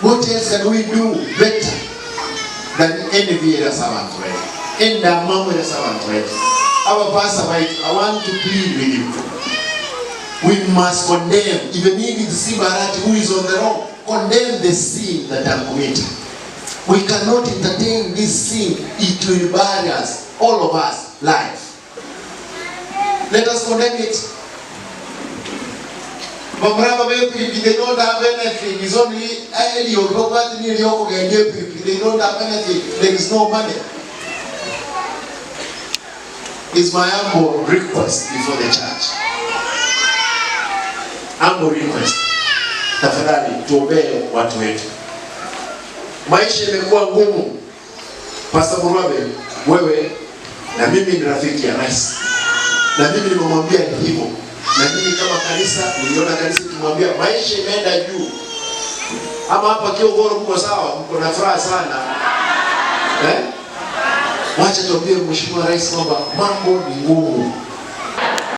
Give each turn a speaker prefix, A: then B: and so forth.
A: What else can we do better than any VA servant? In the moment of servant, our pastor, I want to plead with you. We must condemn, even if it's Simba Arati who is on the wrong, condemn the sin that I'm committing. We cannot entertain this sin. It will bury us, all of us, life. Let us condemn it. They don't have anything. It's only they don't have anything. There is no money. It's my humble request before the church. Humble request. Tafadhali tuombee watu wetu. Maisha imekuwa ngumu. Pastor Murabe, wewe na mimi ni rafiki ya rais. Na mimi nimemwambia hivyo. Na mimi kama kanisa, niliona kanisa kimwambia maisha imeenda juu. Ama hapa Kiogoro mko sawa, mko na furaha sana. Wacha tuambie Mheshimiwa Rais kwamba mambo ni ngumu.